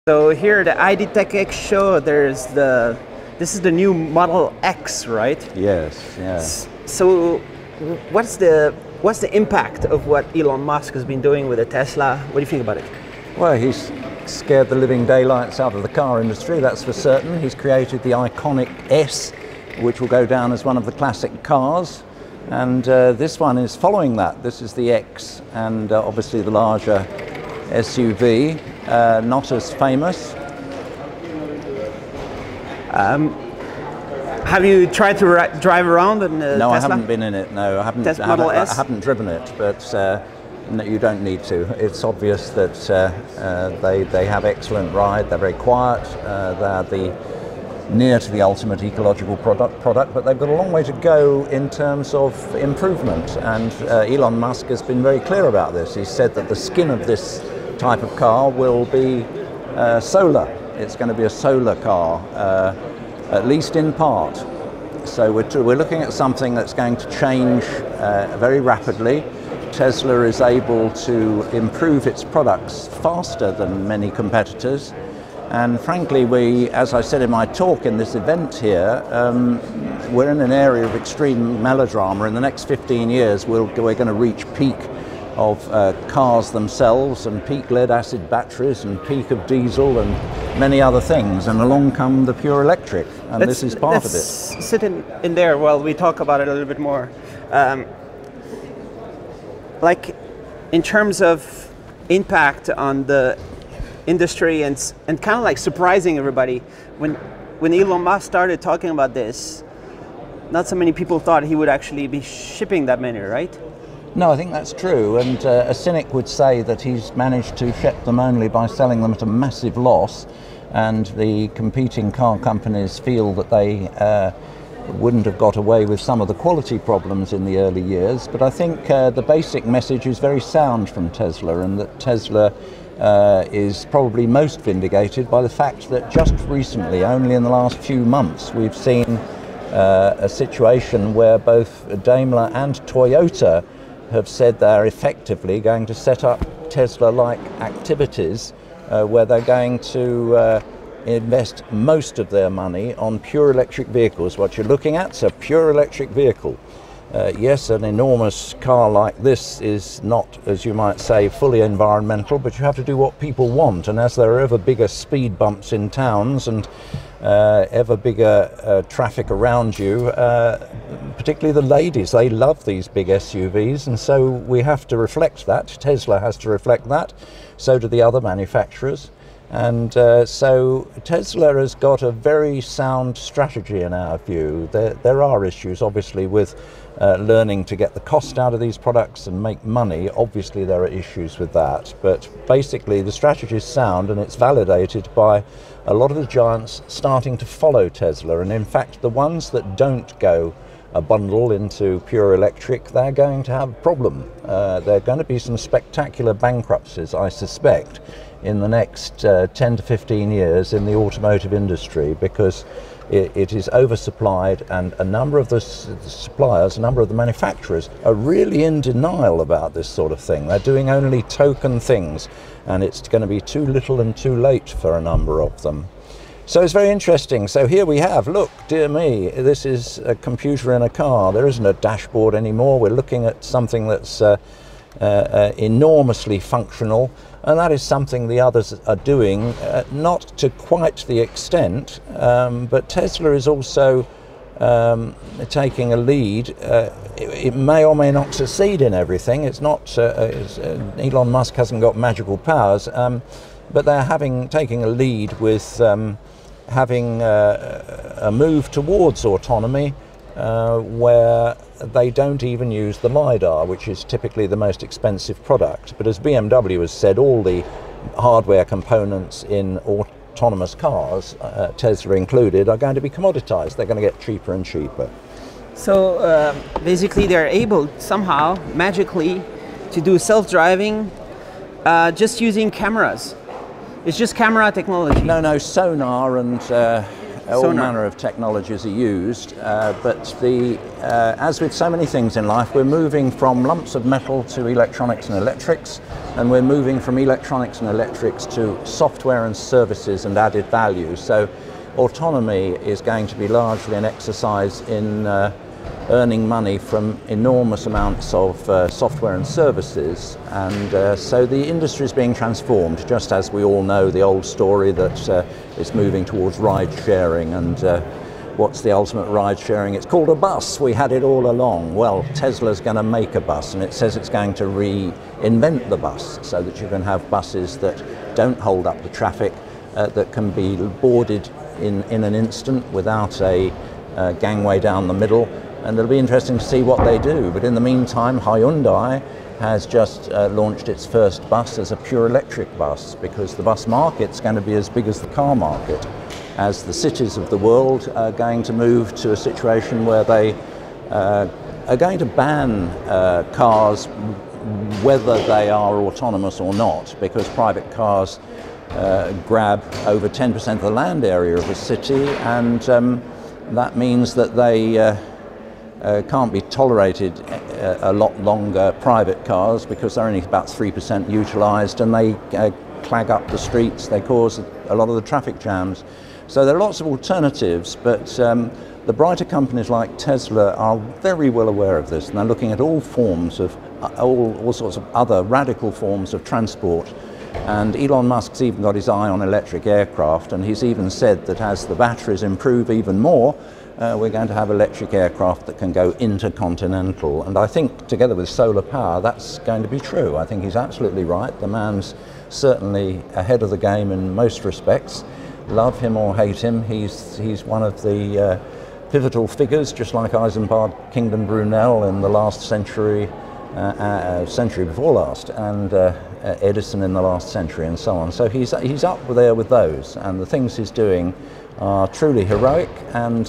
So here at the IDTechEx show, this is the new Model X, right? Yes, yes. So what's the impact of what Elon Musk has been doing with the Tesla? What do you think about it? Well, he's scared the living daylights out of the car industry, that's for certain. He's created the iconic S, which will go down as one of the classic cars. And this one is following that. This is the X, and obviously the larger SUV, not as famous. Have you tried to drive around in the No, Tesla? I haven't been in it. No, I haven't. I haven't driven it, but no, you don't need to. It's obvious that they have excellent ride. They're very quiet. They're near to the ultimate ecological product, but they've got a long way to go in terms of improvement. And Elon Musk has been very clear about this. He said that the skin of this type of car will be solar. It's going to be a solar car, at least in part. So we're looking at something that's going to change very rapidly. Tesla is able to improve its products faster than many competitors. And frankly, as I said in my talk in this event here, we're in an area of extreme melodrama. In the next 15 years, we're going to reach peak of cars themselves, and peak lead-acid batteries, and peak of diesel, and many other things. And along come the pure electric, and this is part of it. Sit in there while we talk about it a little bit more. Like, in terms of impact on the industry and kind of like surprising everybody, when Elon Musk started talking about this, not so many people thought he would actually be shipping that many, right? No, I think that's true, and a cynic would say that he's managed to ship them only by selling them at a massive loss, and the competing car companies feel that they wouldn't have got away with some of the quality problems in the early years. But I think the basic message is very sound from Tesla, and that Tesla is probably most vindicated by the fact that just recently, only in the last few months, we've seen a situation where both Daimler and Toyota have said they're effectively going to set up Tesla-like activities where they're going to invest most of their money on pure electric vehicles. What you're looking at is a pure electric vehicle. Yes, an enormous car like this is not, as you might say, fully environmental, but you have to do what people want. And as there are ever bigger speed bumps in towns and ever bigger traffic around you, particularly the ladies, they love these big SUVs, and so we have to reflect that. Tesla has to reflect that, so do the other manufacturers. And so Tesla has got a very sound strategy in our view. There are issues, obviously, with learning to get the cost out of these products and make money. Obviously, there are issues with that. But basically, the strategy is sound, and it's validated by a lot of the giants starting to follow Tesla. And in fact, the ones that don't go a bundle into pure electric, they're going to have a problem. There are going to be some spectacular bankruptcies, I suspect, in the next 10 to 15 years in the automotive industry, because it is oversupplied, and a number of the suppliers, a number of the manufacturers are really in denial about this sort of thing. They're doing only token things, and it's going to be too little and too late for a number of them. So it's very interesting. So here we have, look, dear me, this is a computer in a car. There isn't a dashboard anymore. We're looking at something that's enormously functional, and that is something the others are doing, not to quite the extent, but Tesla is also taking a lead. It may or may not succeed in everything. It's not, Elon Musk hasn't got magical powers, but they're taking a lead with having a move towards autonomy, where they don't even use the LiDAR, which is typically the most expensive product. But as BMW has said, all the hardware components in autonomous cars, Tesla included, are going to be commoditized. They're going to get cheaper and cheaper. So basically they're able somehow, magically, to do self-driving just using cameras. It's just camera technology. No, sonar and all manner of technologies are used, but as with so many things in life, we're moving from lumps of metal to electronics and electrics, and we're moving from electronics and electrics to software and services and added value. So autonomy is going to be largely an exercise in earning money from enormous amounts of software and services, and so the industry is being transformed, just as we all know the old story that it's moving towards ride sharing. And what's the ultimate ride sharing? It's called a bus. We had it all along. Well, Tesla's going to make a bus, and it says it's going to reinvent the bus so that you can have buses that don't hold up the traffic, that can be boarded in an instant without a gangway down the middle. And it'll be interesting to see what they do. But in the meantime, Hyundai has just launched its first bus as a pure electric bus, because the bus market's going to be as big as the car market, as the cities of the world are going to move to a situation where they are going to ban cars whether they are autonomous or not, because private cars grab over 10% of the land area of a city, and that means that they can't be tolerated a lot longer, private cars, because they're only about 3% utilised, and they clag up the streets, they cause a lot of the traffic jams. So there are lots of alternatives, but the brighter companies like Tesla are very well aware of this, and they're looking at all forms of, all sorts of other radical forms of transport. And Elon Musk's even got his eye on electric aircraft, and he's even said that as the batteries improve even more, we're going to have electric aircraft that can go intercontinental. And I think together with solar power, that's going to be true. I think he's absolutely right. The man's certainly ahead of the game in most respects. Love him or hate him, he's one of the pivotal figures, just like Eisenbart, Kingdom Brunel in the last century, century before last, and Edison in the last century, and so on. So he's up there with those, and the things he's doing are truly heroic and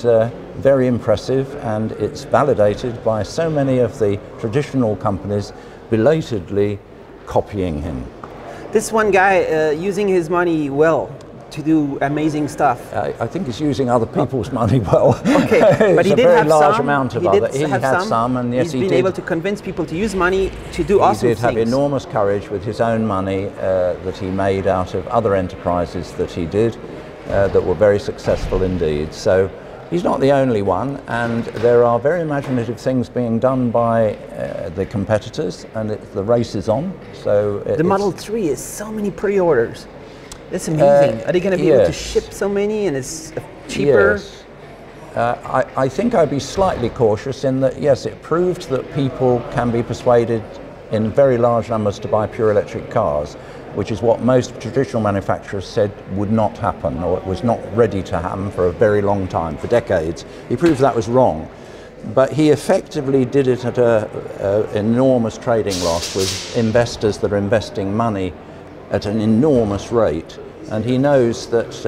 very impressive, and it's validated by so many of the traditional companies belatedly copying him. This one guy using his money well to do amazing stuff. I think he's using other people's money well. Okay, but he did have some. Large amount of other. He had some, and yes, he did. He's been able to convince people to use money to do awesome things. He did have enormous courage with his own money that he made out of other enterprises that he did that were very successful indeed. So he's not the only one, and there are very imaginative things being done by the competitors, and the race is on. So the Model 3 is so many pre-orders. That's amazing. Are they going to be able to ship so many, and it's cheaper? Yes. I think I'd be slightly cautious in that, yes, it proved that people can be persuaded in very large numbers to buy pure electric cars, which is what most traditional manufacturers said would not happen, or it was not ready to happen for a very long time, for decades. He proved that was wrong. But he effectively did it at an enormous trading loss with investors that are investing money at an enormous rate, and he knows that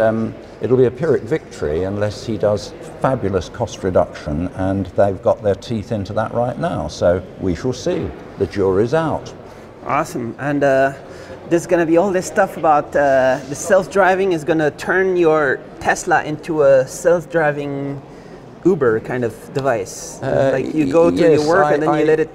it'll be a Pyrrhic victory unless he does fabulous cost reduction, and they've got their teeth into that right now. So we shall see. The jury's out. Awesome. And there's going to be all this stuff about the self-driving is going to turn your Tesla into a self-driving Uber kind of device. Like you go to your work and then you let it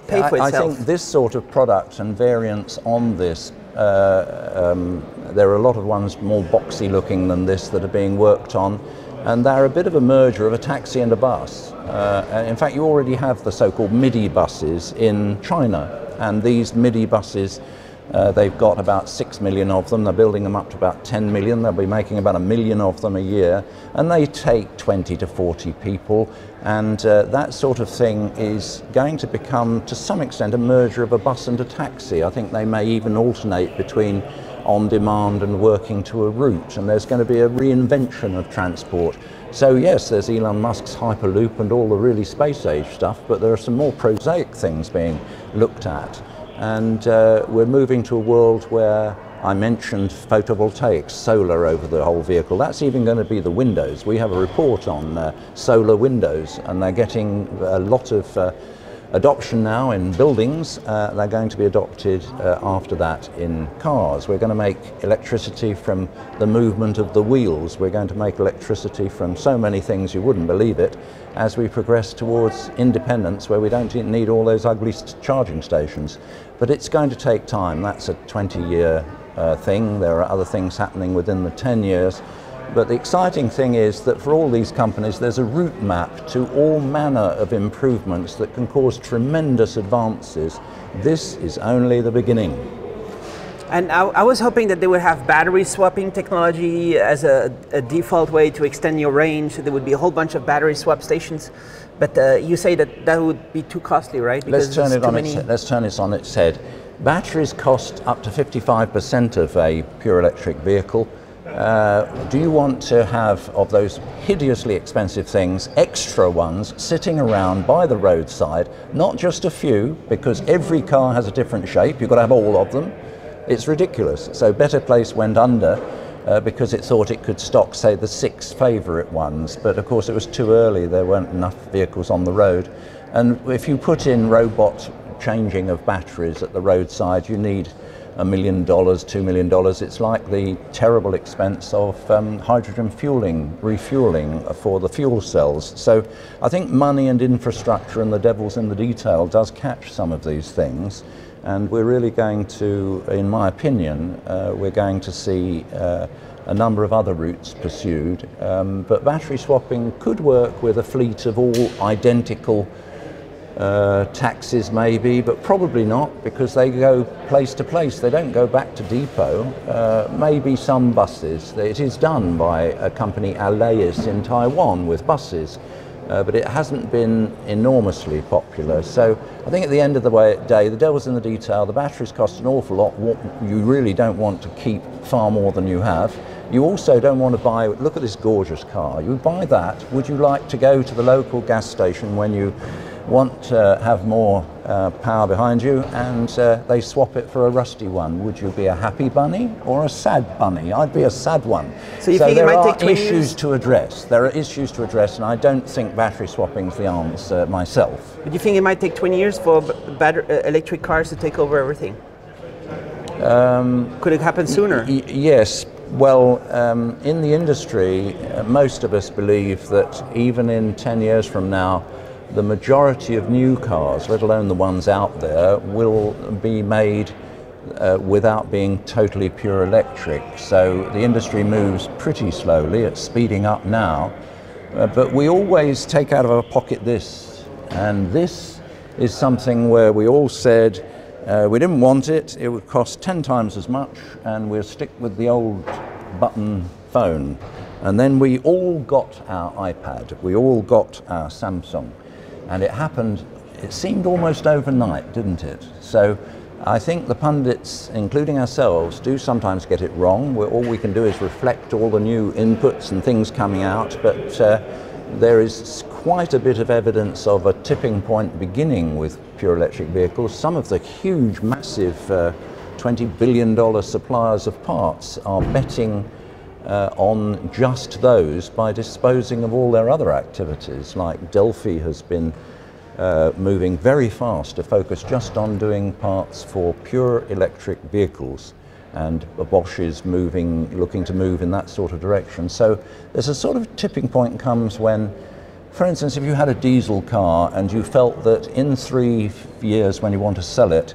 pay for itself. I think this sort of product and variants on this, there are a lot of ones more boxy looking than this that are being worked on, and they're a bit of a merger of a taxi and a bus. In fact, you already have the so-called MIDI buses in China, and these MIDI buses, they've got about 6 million of them. They're building them up to about 10 million. They'll be making about 1 million of them a year, and they take 20 to 40 people, and that sort of thing is going to become, to some extent, a merger of a bus and a taxi. I think they may even alternate between on-demand and working to a route, and there's going to be a reinvention of transport. So yes, there's Elon Musk's Hyperloop and all the really space-age stuff, but there are some more prosaic things being looked at. And we're moving to a world where I mentioned photovoltaics, solar over the whole vehicle. That's even going to be the windows. We have a report on solar windows, and they're getting a lot of adoption now in buildings, they're going to be adopted after that in cars. We're going to make electricity from the movement of the wheels. We're going to make electricity from so many things you wouldn't believe it as we progress towards independence, where we don't need all those ugly charging stations. But it's going to take time. That's a 20-year thing. There are other things happening within the 10 years. But the exciting thing is that for all these companies, there's a route map to all manner of improvements that can cause tremendous advances. This is only the beginning. And I was hoping that they would have battery swapping technology as a default way to extend your range. There would be a whole bunch of battery swap stations. But you say that that would be too costly, right? Because let's turn it on its head. Batteries cost up to 55% of a pure electric vehicle. Do you want to have, of those hideously expensive things, extra ones sitting around by the roadside? Not just a few, because every car has a different shape. You've got to have all of them. It's ridiculous. So Better Place went under because it thought it could stock, say, the 6 favourite ones. But of course it was too early. There weren't enough vehicles on the road. And if you put in robot changing of batteries at the roadside, you need $1 million, $2 million. It's like the terrible expense of hydrogen refueling for the fuel cells. So I think money and infrastructure and the devil's in the detail does catch some of these things. And we're really going to, in my opinion, we're going to see a number of other routes pursued. But battery swapping could work with a fleet of all identical taxis maybe, but probably not, because they go place to place. They don't go back to depot. Maybe some buses. It is done by a company, Aleis, in Taiwan with buses, but it hasn't been enormously popular. So I think at the end of the day, the devil's in the detail. The batteries cost an awful lot. You really don't want to keep far more than you have. You also don't want to buy, look at this gorgeous car. You buy that, would you like to go to the local gas station when you want to have more power behind you, and they swap it for a rusty one? Would you be a happy bunny or a sad bunny? I'd be a sad one. So you think it might take 20 years? There are issues to address. There are issues to address, and I don't think battery swapping is the answer myself. But you think it might take 20 years for electric cars to take over everything? Could it happen sooner? Yes. Well, in the industry, most of us believe that even in 10 years from now, the majority of new cars, let alone the ones out there, will be made without being totally pure electric. So the industry moves pretty slowly. It's speeding up now. But we always take out of our pocket this. And this is something where we all said we didn't want it. It would cost 10 times as much, and we'll stick with the old button phone. And then we all got our iPad. We all got our Samsung. And it happened, it seemed almost overnight, didn't it? So I think the pundits, including ourselves, do sometimes get it wrong. All we can do is reflect all the new inputs and things coming out, but there is quite a bit of evidence of a tipping point beginning with pure electric vehicles. Some of the huge, massive $20 billion suppliers of parts are betting on just those by disposing of all their other activities. Like Delphi has been moving very fast to focus just on doing parts for pure electric vehicles, and Bosch is looking to move in that sort of direction. So there's a sort of tipping point comes when, for instance, if you had a diesel car and you felt that in 3 years when you want to sell it,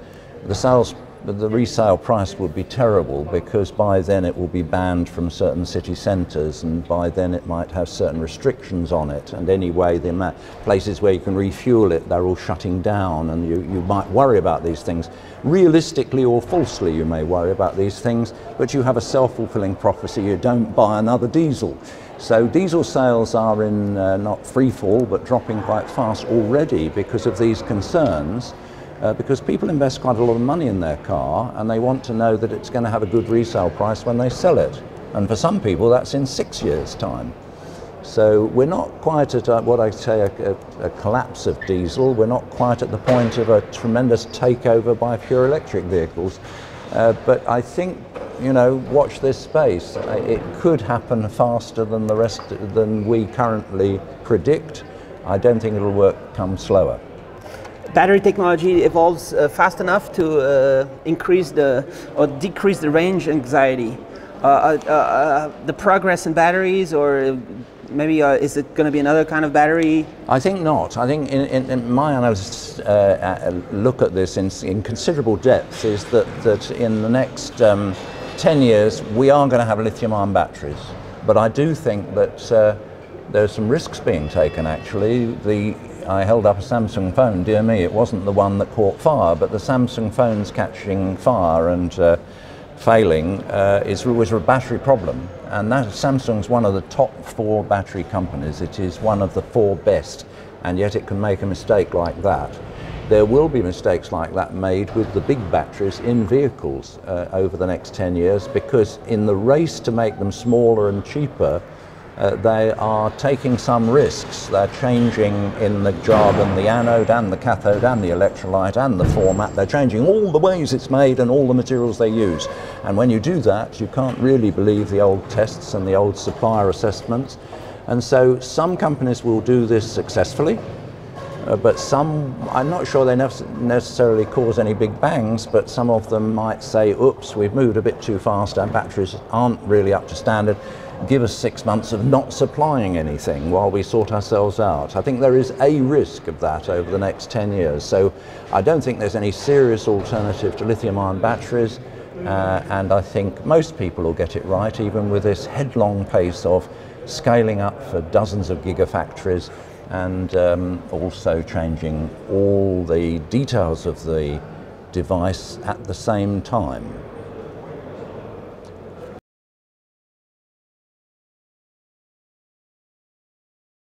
the resale price would be terrible, because by then it will be banned from certain city centres, and by then it might have certain restrictions on it, and anyway the places where you can refuel it, they're all shutting down, and you might worry about these things. Realistically or falsely you may worry about these things, but you have a self-fulfilling prophecy. You don't buy another diesel. So diesel sales are in not free fall, but dropping quite fast already because of these concerns. Because people invest quite a lot of money in their car, and they want to know that it's going to have a good resale price when they sell it. And for some people that's in 6 years' time. So we're not quite at what I say a collapse of diesel. We're not quite at the point of a tremendous takeover by pure electric vehicles. But I think, watch this space. It could happen faster than we currently predict. I don't think it'll come slower. battery technology evolves fast enough to increase or decrease the range anxiety. The progress in batteries, or maybe is it going to be another kind of battery? I think not. I think in my analysis look at this in considerable depth is that in the next 10 years we are going to have lithium-ion batteries. But I do think that there's some risks being taken actually. I held up a Samsung phone, dear me, it wasn't the one that caught fire, but the Samsung phones catching fire and failing was a battery problem. And that Samsung's one of the top 4 battery companies. It is one of the 4 best, and yet it can make a mistake like that. There will be mistakes like that made with the big batteries in vehicles over the next 10 years, because in the race to make them smaller and cheaper, they are taking some risks. They're changing in the jargon the anode and the cathode and the electrolyte and the format. They're changing all the ways it's made and all the materials they use. And when you do that, you can't really believe the old tests and the old supplier assessments. And so some companies will do this successfully, but some, I'm not sure they necessarily cause any big bangs, but some of them might say, oops, we've moved a bit too fast, our batteries aren't really up to standard. Give us 6 months of not supplying anything while we sort ourselves out. I think there is a risk of that over the next 10 years. So I don't think there's any serious alternative to lithium-ion batteries, and I think most people will get it right, even with this headlong pace of scaling up for dozens of gigafactories and also changing all the details of the device at the same time.